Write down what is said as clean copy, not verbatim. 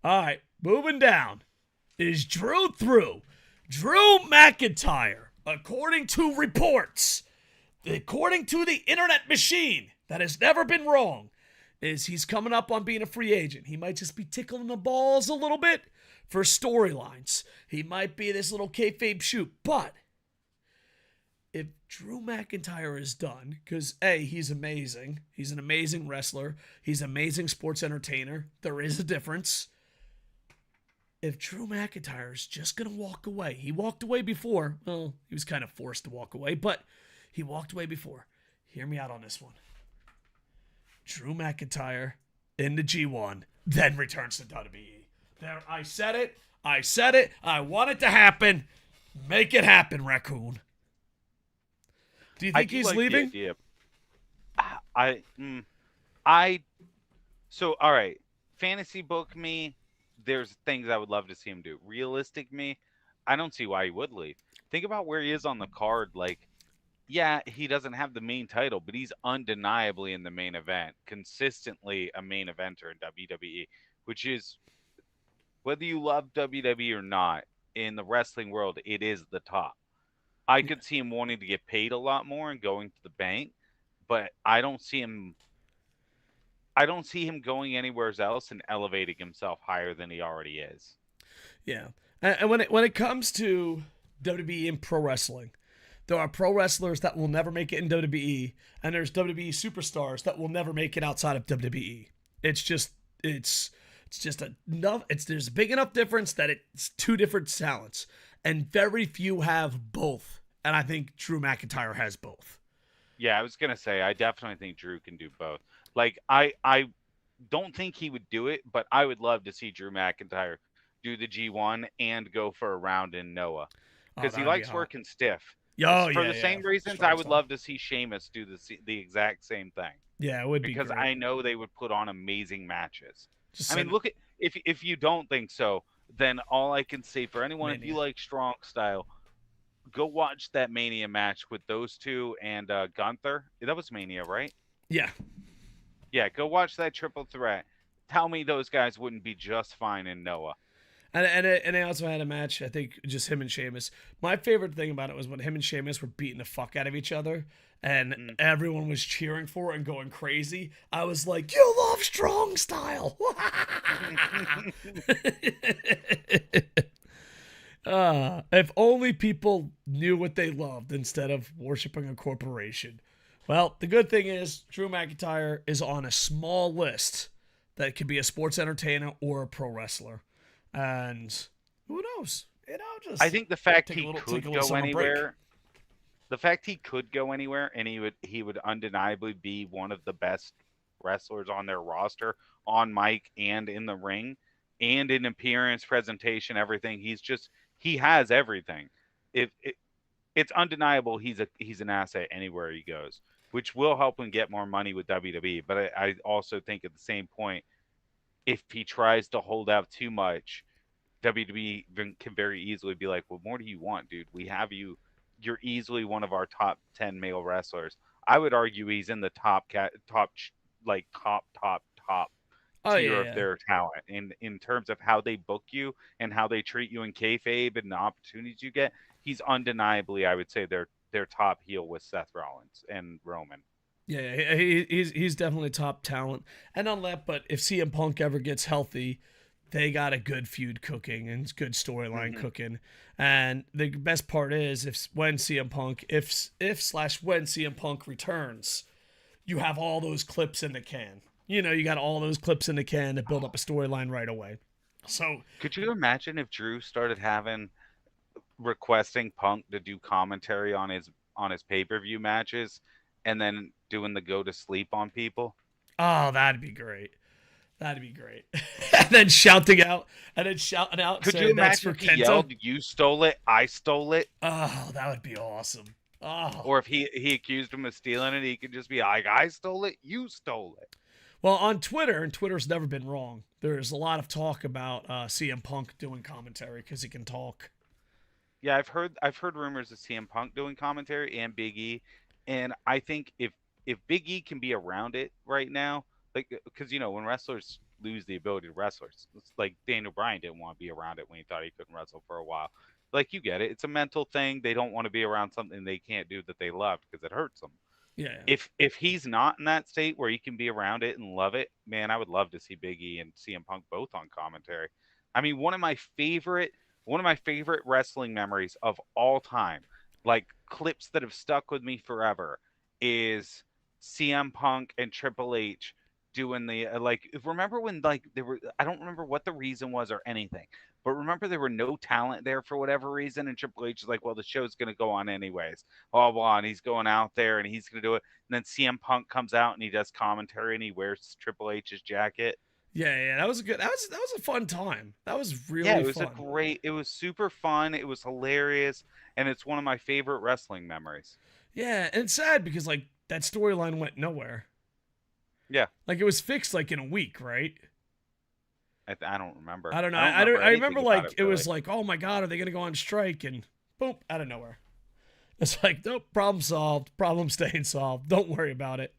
All right, moving down is Drew through. Drew McIntyre, according to reports, according to the internet machine that has never been wrong, is he's coming up on being a free agent. He might just be tickling the balls a little bit for storylines. He might be this little kayfabe shoot. But if Drew McIntyre is done, because A, he's amazing. He's an amazing wrestler. He's an amazing sports entertainer. There is a difference. If Drew McIntyre is just going to walk away, he walked away before. Well, he was kind of forced to walk away, but he walked away before. Hear me out on this one. Drew McIntyre in the G1, then returns to WWE. There, I said it. I want it to happen. Make it happen, Raccoon. Do you think he's leaving? So all right. Fantasy book me. There's things I would love to see him do. Realistic me, I don't see why he would leave. Think about where he is on the card. Like, yeah, he doesn't have the main title, but he's undeniably in the main event, consistently a main eventer in WWE, which is, whether you love WWE or not, in the wrestling world, it is the top. I could see him wanting to get paid a lot more and going to the bank, but I don't see him going anywhere else and elevating himself higher than he already is. Yeah. And when it comes to WWE and pro wrestling, there are pro wrestlers that will never make it in WWE, and there's WWE superstars that will never make it outside of WWE. It's just enough. There's a big enough difference that it's two different talents, and very few have both. And I think Drew McIntyre has both. Yeah, I was gonna say I definitely think Drew can do both. Like I don't think he would do it, but I would love to see Drew McIntyre do the G1 and go for a round in Noah because he likes working stiff. Oh, For yeah, the same reasons, I would love to see Sheamus do the exact same thing. Yeah, it would be because great. I know they would put on amazing matches. Just look at if you don't think so, then all I can say for anyone, Mania. if you like strong style, go watch that Mania match with those two and Gunther. That was Mania, right? Yeah. Yeah, go watch that triple threat. Tell me those guys wouldn't be just fine in Noah. And they also had a match, I think, just him and Sheamus. My favorite thing about it was when him and Sheamus were beating the fuck out of each other, and everyone was cheering for it and going crazy. I was like, you love strong style. If only people knew what they loved instead of worshiping a corporation. Well, the good thing is Drew McIntyre is on a small list that could be a sports entertainer or a pro wrestler. And who knows? I think the fact he could go anywhere, and he would undeniably be one of the best wrestlers on their roster, on mic and in the ring, and in appearance, presentation, everything. He has everything. It's undeniable he's an asset anywhere he goes, which will help him get more money with WWE. But I also think at the same point, if he tries to hold out too much, WWE can very easily be like, "What more do you want, dude? We have you. You're easily one of our top 10 male wrestlers." I would argue he's in the top tier of their talent in terms of how they book you and how they treat you in kayfabe and the opportunities you get. He's undeniably, I would say, their top heel with Seth Rollins and Roman. Yeah, he's definitely top talent. And on that, but if CM Punk ever gets healthy, they got a good feud cooking and good storyline cooking. And the best part is when CM Punk returns, you have all those clips in the can. You got all those clips in the can to build up a storyline right away. So could you imagine if Drew started requesting Punk to do commentary on his pay-per-view matches and then doing the go to sleep on people? Oh, that'd be great. That'd be great. And then shouting out. Could you imagine if he yelled, "You stole it, I stole it"? Oh, that would be awesome. Oh. Or if he accused him of stealing it, he could just be like, "I stole it, you stole it." Well, on Twitter, and Twitter's never been wrong, there's a lot of talk about CM Punk doing commentary because he can talk. Yeah, I've heard rumors of CM Punk doing commentary and Big E, and I think if Big E can be around it right now, like, because when wrestlers lose the ability to wrestle. It's like Daniel Bryan didn't want to be around it when he thought he couldn't wrestle for a while. Like, you get it. It's a mental thing. They don't want to be around something they can't do that they love because it hurts them. Yeah. If he's not in that state where he can be around it and love it, man, I would love to see Big E and CM Punk both on commentary. I mean, one of my favorite wrestling memories of all time, like clips that have stuck with me forever, is CM Punk and Triple H doing the like. Remember when like there were? I don't remember what the reason was or anything, but remember there were no talent there for whatever reason, and Triple H is like, "Well, the show's going to go on anyways." Blah blah, and he's going out there and he's going to do it. And then CM Punk comes out and he does commentary and he wears Triple H's jacket. Yeah, that was good. That was a fun time. That was Yeah, really it was fun. it was super fun. It was hilarious, and it's one of my favorite wrestling memories. Yeah, and it's sad because like that storyline went nowhere. Yeah, Like it was fixed like in a week, right? I don't remember. I don't know. I remember anything like about it really. was like, oh my god, are they gonna go on strike? And boom, out of nowhere. It's like, nope, problem solved. Problem staying solved. Don't worry about it.